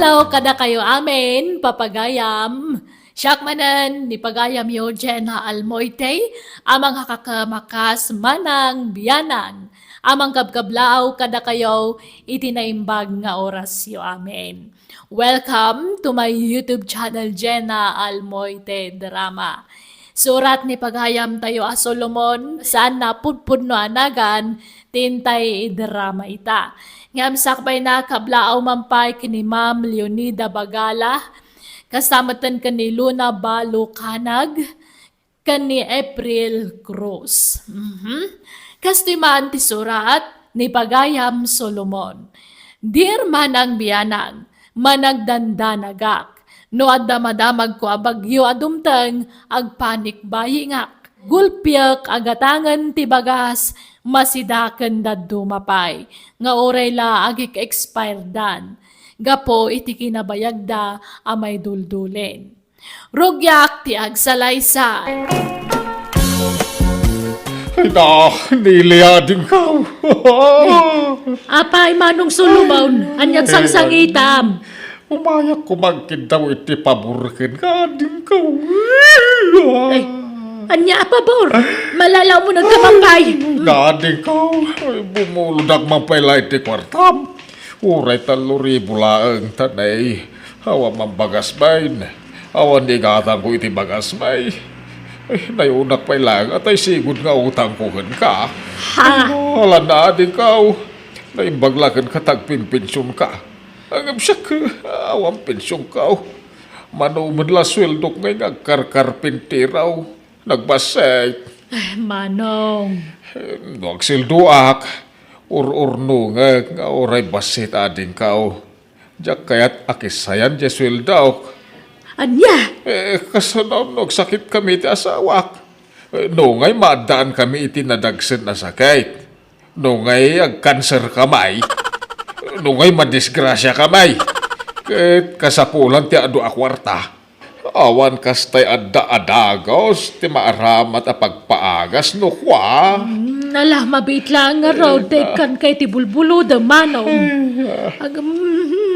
Hello, kada kayo amin, papagayam. Siyak manan, ni pagayam yo Jenna Almoite, amang hakakamakas manang biyanan. Amang kabkablaw kada kayo itinaimbag nga oras yo amin. Welcome to my YouTube channel Jenna Almoite Drama. Surat ni pagayam tayo a Solomon, saan na pudpud no anagan, tintay drama ita. Ngam sakbay na kablaaw mampay kini Ma'am Leonida Bagala, kasamatan kani Luna Balukanag, kani April Cruz. Kastoy maan ti surat ni pagayam Solomon. Dear manang biyanang, managdandanagak, no adda madamag ko abagyo adumtang agpanik bayingak. Gulpyak agatangan ti bagas masidaken daddo mapay. Nga oray la agik expire dan. Gapo iti kinabayagda amay duldulen. Rugyak ti agsalaysay. Ay na, niliadin ka. Apay manong sulumawn, anyag sangsangitam. Umayak ko magkindaw iti paburkin ka din ka. Ay, anya pabor, malalaw mo nagkamampay. Gading ka, ay bumuludag mampayla iti kwartam. Uray 3,000 laeng tanay. Hawa mambagas bain. Awan di gatang ko iti bagas bay. Ay, nayunak pa'y lang at ay sigod nga utang kuhan ka. Ha? Wala na ading ka. Naimbaglakan ka tagpinpinsyon ka. Ang absyak, awang pensyon ka. Manuman la sweldo ngay nagkarkarpintiraw. Nagbasay. Ay, manong. Nagsilduak. Ur-urno nga oray basit ading ka. Diyak kaya't akisayan di sweldaw. Anya? Kasanaw nagsakit kami iti asawak. No ngay maadaan kami iti nadagsen na sakit. No ngay agkanser kamay. No ngay madisgrasya kamay. Kasapulan ti adu akwarta. Awan kastay adda-adagos ti maaramat a pagpaagas no kwa. Nalah mabit lang nga road take kan kay ti bulbulo da manong.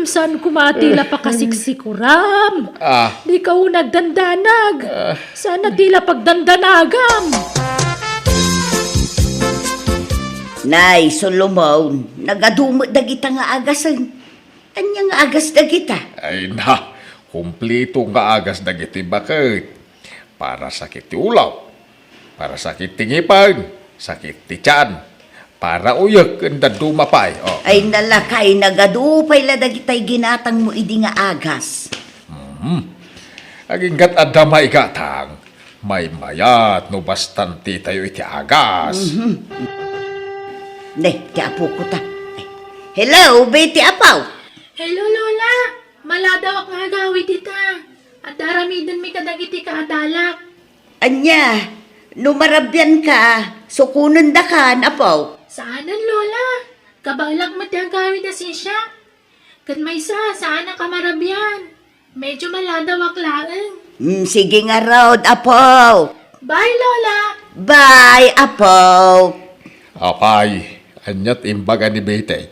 Saan kumatila pa kasiksikuram? Di ka nagdandanag. Sana tila pagdandanagam. Nay, Solomon, nagadumot dagita nga agasan. Anya nga agas dagita? Ay na, kumplito nga agas dagiti bakit. Para sakit ti ulaw, para sakit ti ngipang, sakit ti tiyan, para uyak kanda dumapay. Oh. Ay nalakay, nagadupay la dagitay ginatang mo idi nga agas. Aging gat adamay gatang, may mayat no bastanti tayo iti agas. Ne, ti apo ko ta. Hello, Betty Apaw. Hello, Lola. Maladaw nga agawid ita. At daramidan mi kadagiti ka adalak. Anya, numarabyan ka, sukunan da ka, Apaw. Saanan, Lola? Kabalak mo ti agawid na siya. Kan may saan ka marabyan. Medyo maladaw aklaan. Sige nga raw, Apaw. Bye, Lola. Bye, Apaw. Apay, anyat imbaga ni Bete.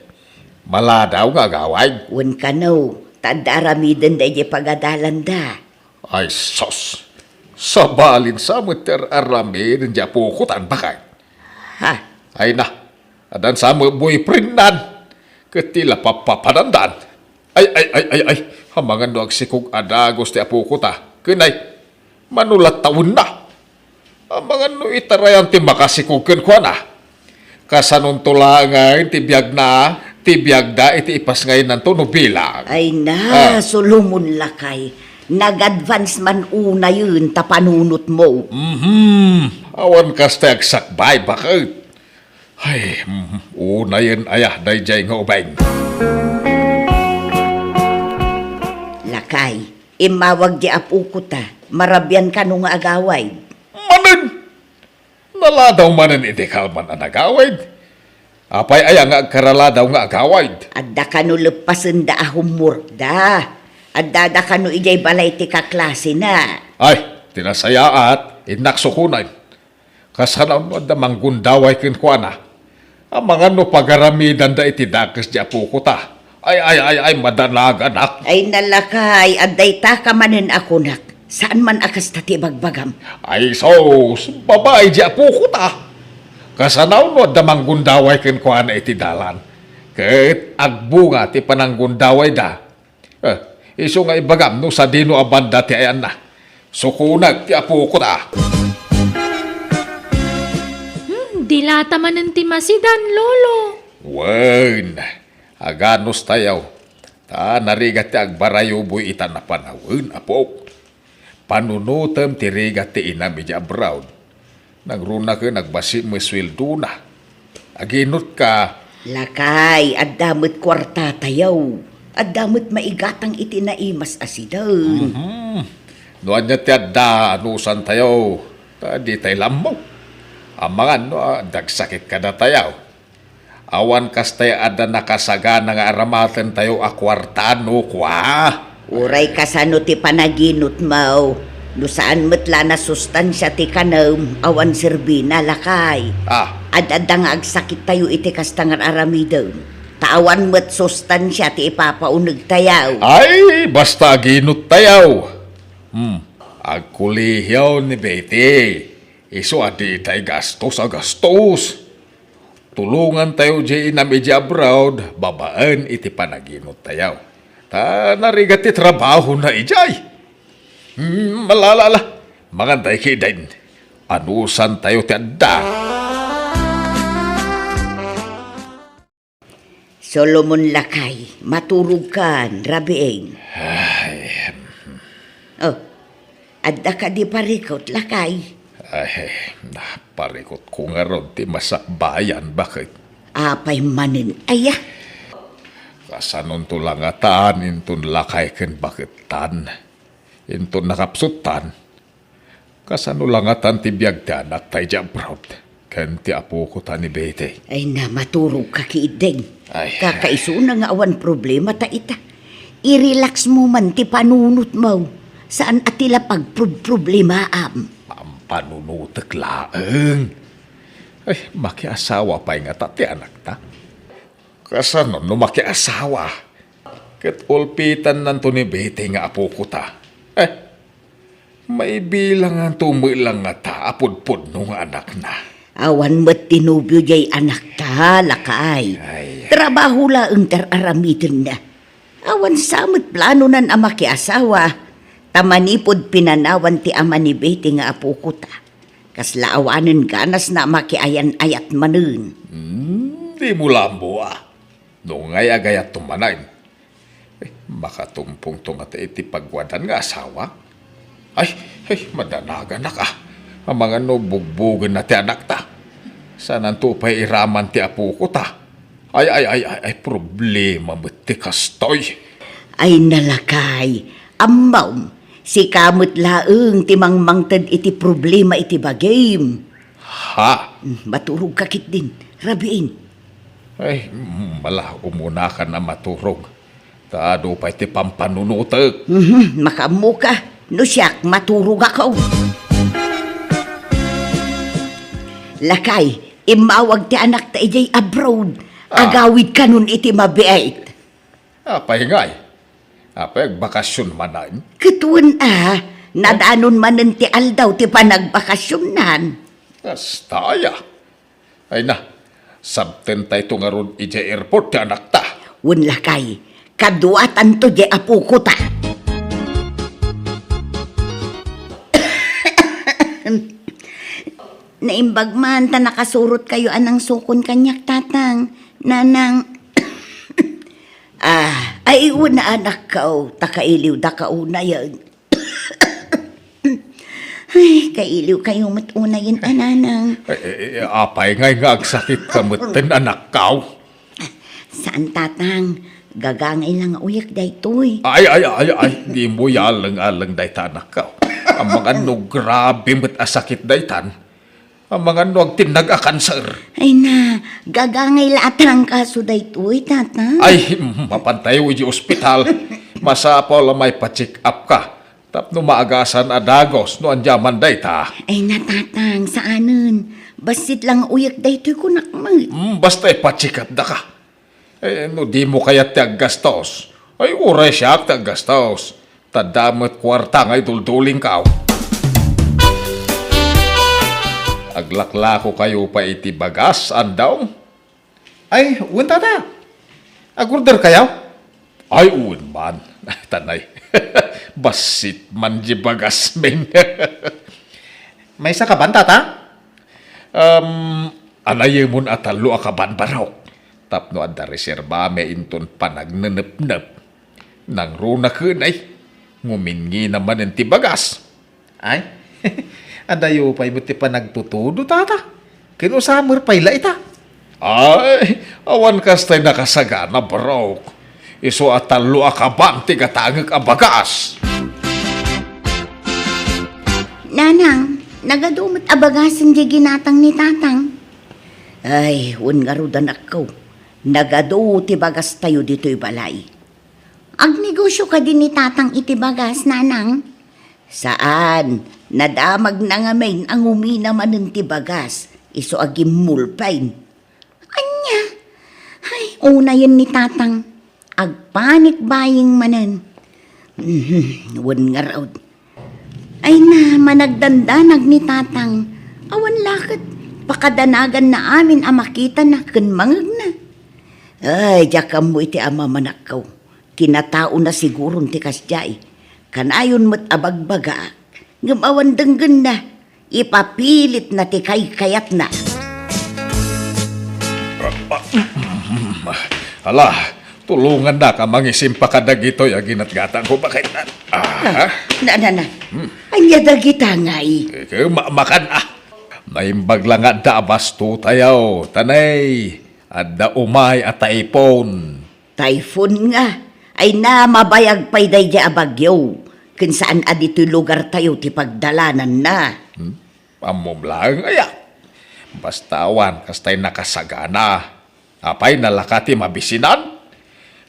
Maladaw nga gaway. Wan ka no, tadaramidan da di pagadalan da. Ay sos, sabalin sa muter aramid di apukutan bakay. Ha? Ay na, adan sa mo boyfriend nan. Ketila papapanandan. Ay, hamangan no agsikog adagos ti apukuta. Kinay, manulat taon na. Hamangan no itarayan ti makasikog ko na. Kasanon tulangan tibiyag da iti ipas ngayon ng no bilang. Ay na, Solomon lakay. Nag-advance man una yun, tapanunot mo. Awan kasta agsakbay, bakit? Ay, una yun, ayah, dayjay nga ubay. Lakay, imawag di apo ko ta, marabyan ka nung agaway. Manan! Naladaw manan iti kalman ang agawid. Apay aya nga agkaraladaw nga agawid. Adda ka no lepasen da ahumur da. Adda da ka no ijay balay ti kaklase na. Ay, tinasayaat, inaksukunan. Kasanaw mo da manggundaway kinkwana. Ang mga no pagaramidan da iti dakes di apo ko ta. Ay, madanag, anak. Ay nalakay, aday ta ka manin ako nak. Saan man akas tati bagbagam? Ay, sos, babae di apo ko ta. Kasanaw no, damang gundaway ken ko na iti dalan. Ket agbunga ti pananggundaway da. Iso nga ibagam no sa dino abanda ti ayan na. Sukunag ti apo ko ta. Dilata man ng timasidan, lolo. Wen, aganos tayaw. Ta narigat ti agbarayo buy itan na panawin, apo. Panunutem ti rigat ti ina medya brown. Nagruna ka nagbasi mo sweldo na. Aginot ka. Lakay, at damot kwarta tayaw. At damot maigatang itinaimas asidan. Noan niya ti adda anusan tayaw. Di tayo lamaw. Amangan no, dagsakit ka na tayaw. Awan kas tayo ada nakasagana nga aramaten tayo akwartano kwa. Uray kasano ti panaginot mo. No saan matla na sustansya ti kanam, awan sirbina lakay. Adada nga agsakit tayo iti kastangan aramidon. Tawan mo't sustansya ti ipapaunag tayaw. Ay, basta ginot tayaw. Agkulihaw ni Betty. Iso adi tayo gastos. Tulungan tayo di na medya abroad, babaan iti panaginot tayaw. Ta narigat ti trabaho na ijay. Malalala, magantay kidain. Anusan tayo ti adda. Solomon lakay, maturog kan, rabieng. Oh, adda ka di parikot lakay. Ay, naparikot ko nga ron ti masakbayan. Bakit? Apay manin, aya. Kasanon to lang atan, intun lakay ken bakit tan. Intun nakapsutan. Kasano lang atan ti biyag ti anak tayo dyan proud. Ken ti apo ko ta ni Bete. Ay na, maturog ka kiideng. Ay. Kakaiso na nga awan problema ta ita. I-relax mo man ti panunot mo. Saan atila pag-problema am? Panunutek laeng. Ay, makiasawa pa nga ti anak ta. Kasano no makiasawa. Ket ulpitan nanto ni Bete nga apo ko ta. May bilangan tumilang nga ta, apod-pod nung anak na. Awan mo't tinubyo jay anak ta, lakay. Trabaho laeng tararamitin na. Awan samot plano nan ama ki asawa. Tamanipod pinanawan ti ama ni Betty nga apo ko ta. Kasla awanen ganas na makiayan ayat manun. Di mo lambo Nung ngay agayat tumanain. Makatumpong tungat iti pagwadan nga asawa. Ay, madanagan na ka. Ang mga no bugbugan na ti anak ta. Sanan to pa iraman ti apo ko ta. Ay, problema mo ti kastoy. Ay nalakay, amaw, si kamot laeng ti mangmangtad iti problema iti bagay. Ha? Maturog kakit din, rabiin. Ay, mala umuna ka na maturog. Taado pa iti pampanunutek. Makamu ka, no siyak maturog ako. Lakay, imawag ti anak ta ijay abroad. Agawid ka nun iti mabiait. Apay ngay. Apay bakasyon manan. Katuan nadanon manen ti aldaw ti panagbakasyonan. Astaya. Ay na, sabten tayo tungaron ijay airport ti anak ta. Wen lakay, kaduatan to di apo ko ta. Naimbag man ta nakasurot kayo anang sukon kanyak tatang, nanang. Ay una anak ka takailiw da ka una yan. Ay, kailiw kayo matuna yun, ananang. Apay ngay nga agsakit ka maten anak kaw. Saan tatang? Gagangay lang uyak daytoy. Ay, di mo yalang-alang daytan anak kaw. Ang mga no grabe mat asakit daytan. Ang mga no ag tinag-akanser. Ay na, gagangay latang kaso daytoy, tatang. Ay, mapantay di ospital. Masapaw lang may pa-check up ka. Tapno maagasan adagos no anjaman dayta. Ay na, tatang, saanan? Basit lang uyak daytoy ko nakmat. Basta pa-check up da ka. No di mo kaya gastos. Ay uray siya gastos. Tadamot kwarta nga idulduling ka. Aglaklako kayo pa iti bagas, andaw? Ay, uwan tata. Agurder kayaw? Ay, uwan man. Tanay. Basit man di bagas, men. May isa ka ba, tata? Anay mo atalo akaban baraw. Tapno ada reserba may inton panagnanap-nap. Nang runa kunay. Ngumingi naman ang tibagas. Ay, adayo pa'y buti pa nagtutudo, tata. Kinusamar pa'y ita. Ay, awan kastay nakasagana, bro. Iso atalo akaban tigatangag abagas. Nanang, nagadumot abagasin di ginatang ni tatang. Ay, un nga rudan ako. Nagado ti bagas tayo dito'y balay. Agnegosyo ka din ni tatang iti bagas, nanang? Saan? Nadamag na nga main ang umina man ng ti bagas. Iso agim mulpain. Anya? Ay, una yan ni tatang. Agpanik baying manan. Wan nga raw. Ay na, managdandanag ni tatang. Awan lakad. Pakadanagan na amin ang makita na kanmangag na. Ay, jakam mo iti ama manakaw. Kinatao na sigurong ti kasjay. Kanayon mo't abagbaga. Ngamawan denggan na. Ipapilit na ti kayat na. Hala, tulungan na ka mangisim pa kadag ito yung ginatgatan ko. Bakit na? Na. Anya dagita nga eh. Makan Naimbag lang nga da basto tayaw. Tanay, adda umay at taipon. Typhoon nga. Ay na mabayag pa'y day di abagyo. Kung saan adito'y lugar tayo ti pagdalanan na. Amom lang, aya. Basta awan, kastay nakasagana. Apay nalakati mabisinan.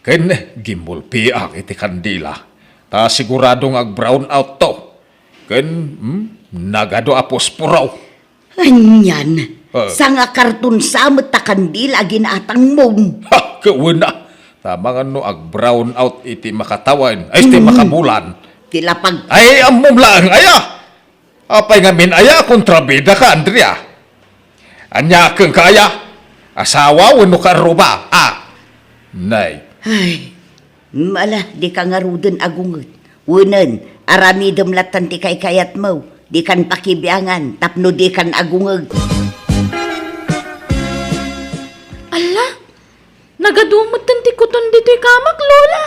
Ken gimulpi ang iti kandila. Ta siguradong ag-brown out to. Ken nagado apos puraw. Anyan. Sa nga karton samot ta kandila ginatang mong. Ha, kawuna. Tama nga no, ag-brown out iti makatawan. Ay, iti makabulan. Tilapag. Ay, amom lang, aya. Apay nga min, aya, kontrabida ka, Andrea. Anya kang kaya. Asawa, wano ka ruba. Nay. Ay, mala, di ka nga rudon agungot. Wunan, aramidom latan ti kay kayat mo. Di kan pakibiangan, tapno di kan agungag. Ala, nagadumot ti kuton dito'y kamak, Lola.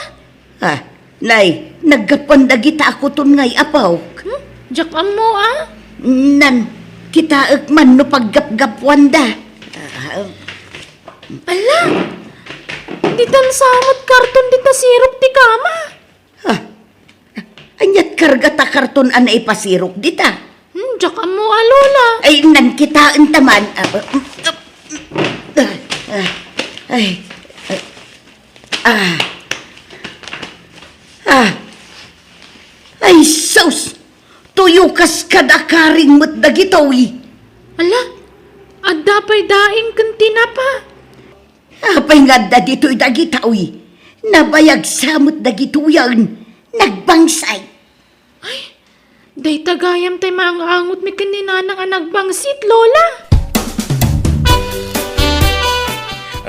Nay, nagkapandagita ako ton ngay apaw. Jakam mo, Nan, kita man no paggap-gapwan da. Ala, ditan samot karton dita sirop ti kama. Anyat karga ta karton ana ipasirok dita. Jakam mo, Lola. Ay, nan kitaan taman. Ay, sus! Tuyo kas kadakaring mo't dagitawi. Ala, adda pa'y daing kantina pa. Apay nga da dito'y dagitawi. Nabayag samot dagituyan. Nagbangsay. Day tagayam tay maangangot mi kanina ng nagbangsit, Lola.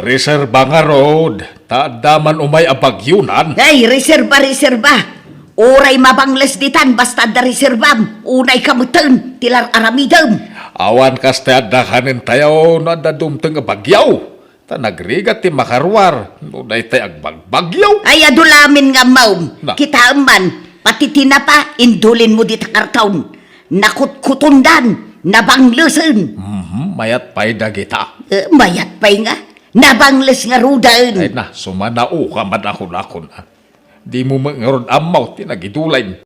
Reserba nga road. Taadaman umay abagyunan. Ay, reserba. Oray mabangles ditan basta da reserbam. Unay kamutan, tilar aramidam. Awan kaste adakanin tayo na dadumteng bagyaw. Ta nagrigat ti makarwar. Nunay tayo agbagbagyaw. Ay, adulamin nga maum. Na. Kita man, pati tinapa, indulin mo dita kartaon. Nakutkutundan, nabanglesin. Mayat pa'y dagita. Mayat pa'y nga, nabangles nga rudan. Ay na, sumanao ka man ako na. Di mo mangaron amaw, tinagidulain.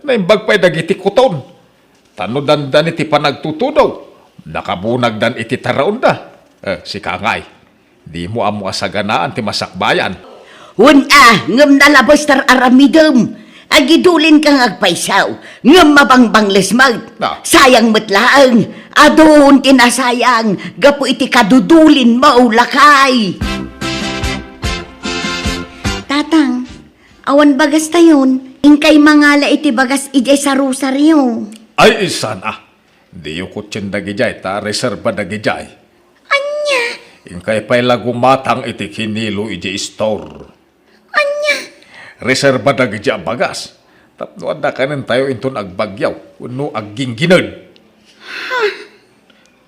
Naimbag pa'y dagiti kuton. Tanodan iti panagtutudaw. Nakabunag dan iti taraon da. Si Kangay, di mo amo asaganaan ti masakbayan. Ngam nalabas tar aramidam. Agidulin kang agpaisaw. Ngam mabangbangles mag. Na. Sayang matlaang. Adon tinasayang. Gapo iti kadudulin mo lakay. Awan bagas tayon, ingkay mangala iti bagas ijay sa rosaryo. Ay, isa na. Di yung kutsin dagijay, ta reserva dagijay. Anya, Ingkay pa'y lagumatang iti kinilo iji store. anya, Reserva dagijay bagas. Tapno ada kanin tayo inton agbagyaw, uno aggingginod.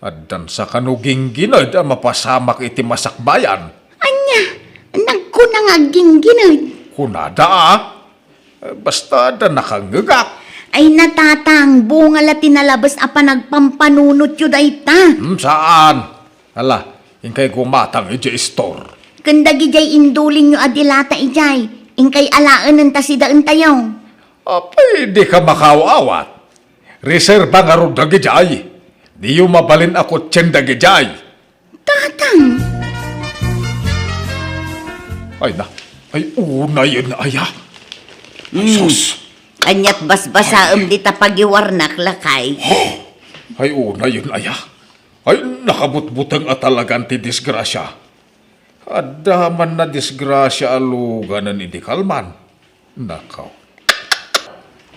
Adan sa kanuging ginod, mapasamak iti masakbayan. anya, nagkunang aging ginod. Kunada basta da nakangagak. Ay natatang, bunga la tinalabas apa nagpampanunot yun ay ta. Saan? Hala, ingkay gumatang iji store. Kandagi jay indulin nyo adilata ijay, ingkay alaan ng tasidaan tayo. Pwede ka makawawat. Reserva nga ro dagijay. Di yung mabalin ako tsen dagijay. Tatang, Ay na, ay una yun aya. Ay sus. anyat basbasaam di tapagiwarnak lakay. Ay una yun aya. Ay nakabutbutang atalagan ti disgrasya. Adaman na disgrasya aluganan iti kalman. Nakaw.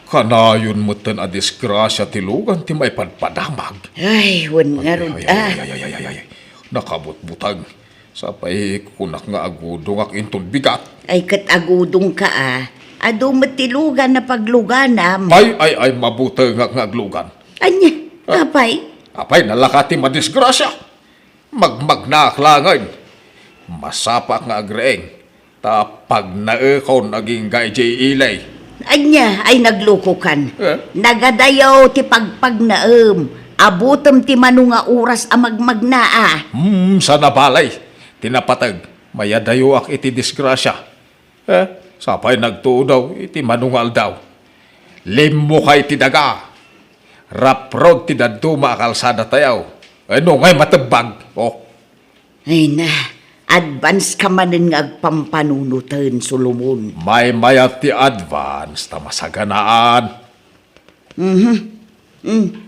Kanayon mo tan a disgrasya ti lugan ti may padpadamag. Ay, wan nga ron Ay. Nakabutbutang. Sapay kunak nga agudong ak inton bigat. Ay katagudong ka Ado matilugan na pagluganam. Ay, mabuta nga aglugan. Anya, apay? Apay, nalakati madisgrasya. Magmagnaklangan. Masapak nga agreeng. Tapag naekon naging gayjay ilay. Anya, ay naglukukan. Eh? Nagadayaw ti pagpagnaem. Abutom ti manu nga oras a magmagnaa. Sa nabalay. Tinapatag. Mayadayo ak iti disgrasya. Sapay nagtuo daw, iti manungal daw. Limo kay ti daga. Raprod ti daduma kalsada tayaw. Ano ngay matebag. Ay na, advance ka manin nga agpampanunutan, Solomon. May mayat ti advance ta masaganaan.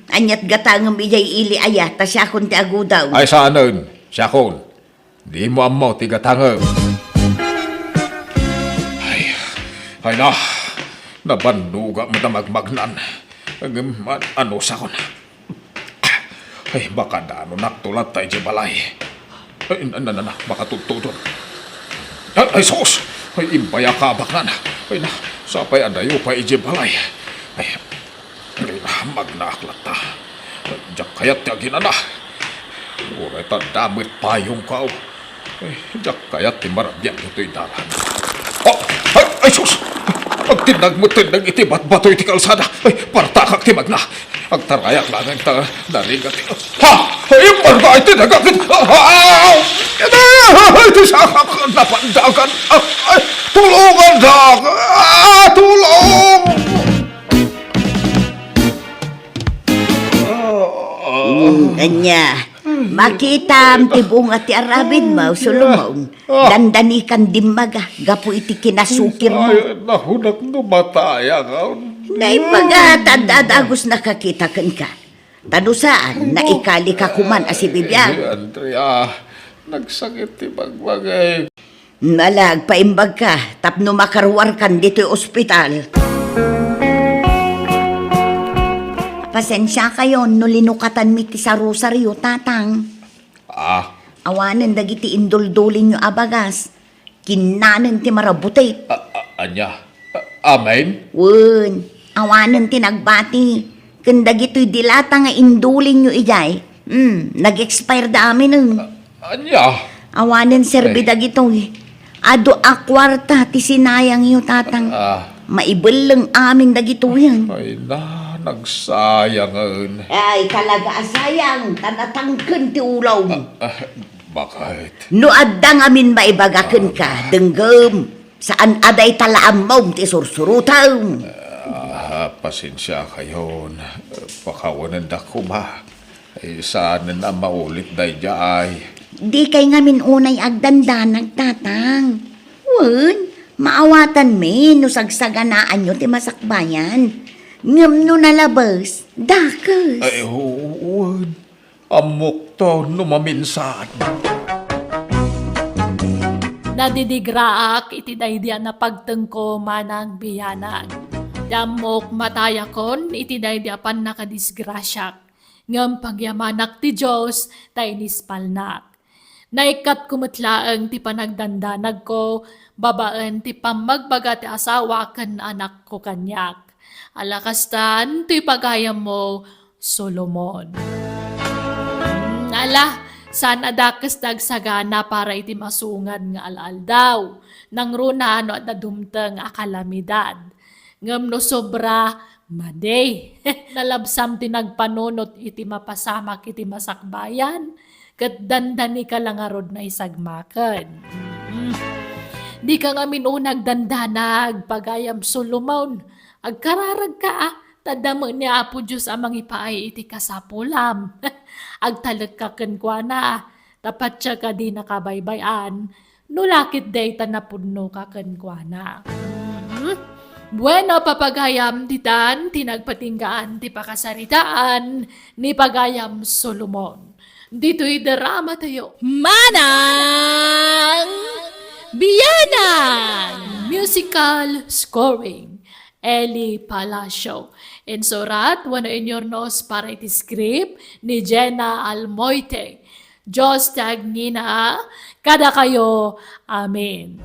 Anyat gatangam ijay ili aya, ta siya kon ti agudaw. Ay saanon, siyakon. Di mo amaw ti gatangam. Ay na, nabanduga mo na magmagnan. Ano sa kon? Ay, baka dano naktulat tayo di balay. Ay, baka tutudon. Ay, sos! Ay, imbaya kabak na. Ay na, sapay adayo pa iji balay. Ay na, magnaklat ta. Diyak kayat ti aginana. Uray ta damit payong kao. Ay, diyak kayat ti marabyan ito'y daran. Ay, sus! Ang tinag iti bat-batoy ti kalsada. Ay, partakak ti magna. Ang tarayak lang ang narigat. Ha! Ay, marga iti nagakit. Ay, iti sakak napandagan. Ay, tulungan dak! Tulong! Anya, makita ti bunga ti arabid mo, Solomon. Dandanikan dimmaga, gapu iti kinasukir mo. Ay, nahunak no mataya ka. Naipaga, tandadagos nakakitakan ka. Tanusaan, naikali ka kuman Ay, asi bibiyang. Andrea, nagsakit ti bagbagay. Nalag, paimbag ka, tapno makarwar kan dito'y ospital. Pasensya kayo, no linukatan mi ti sa rosaryo, tatang. Awanan dagiti indoldolin nyo abagas. Kinanan ti marabutay. Anya, amen? Wun, awanan ti nagbati. Kandagito'y dilata nga indulin nyo ijay. Nag-expire da amin nun. Anya? Awanan serbi dagito'y. Ado akwarta ti sinayang iyo, tatang. Maibal lang amin dagito'y yan. Ay na, nagsayangan. Ay, talaga asayang, tanatangkan ti ulaw. Bakit? No addang amin maibagakan ka, denggam, saan aday talaam mo ti sursurutang. Pasensya kayon. Pakawanan da kuma. Ay, saan na maulit day jay. Di kay ngamin unay agdanda nagtatang. Wan, maawatan me, no sagsaganaan nyo ti masakbayan. Ngam no nalabas, dakas. Ay, huwag. Amok to, numaminsan. Nadidigraak iti daydian na pagtengko manang biyanan. Damok matayakon iti daydiapan nakadisgrasyak. Ngam pagyamanak ti Diyos tay nispalnak. Naikat kumitlaang ti panagdandanag ko, babaan ti pamagbaga ti asawa ken anak ko kanyak. Alakastan ti pagayam mo, Solomon. Ala, saan adakas dagsagana para iti masungad nga alal daw, nang runa no at nadumteng akalamidad. Ngam no sobra, maday, nalabsam ti nagpanunot iti mapasamak iti masakbayan, kat dandani ka lang arod na isagmakan. Di ka nga minunag dandanag, pagayam Solomon, agkararag ka tadamo niya Apo Diyos amang ipaay iti kasapulam. Agtalag ka kenkwana, tapat siya ka di nakabaybayan, nulakit day tanapudno ka kenkwana. Bueno, papagayam ditan, tinagpatinggaan ti pakasaritaan ni Pagayam Solomon. Dito'y drama tayo. Manang Biyanan! Musical scoring. Eli Palacio. Insurat, wano inyornos para iti script ni Jenna Almoite. Diyos tag nina, kada kayo. Amen.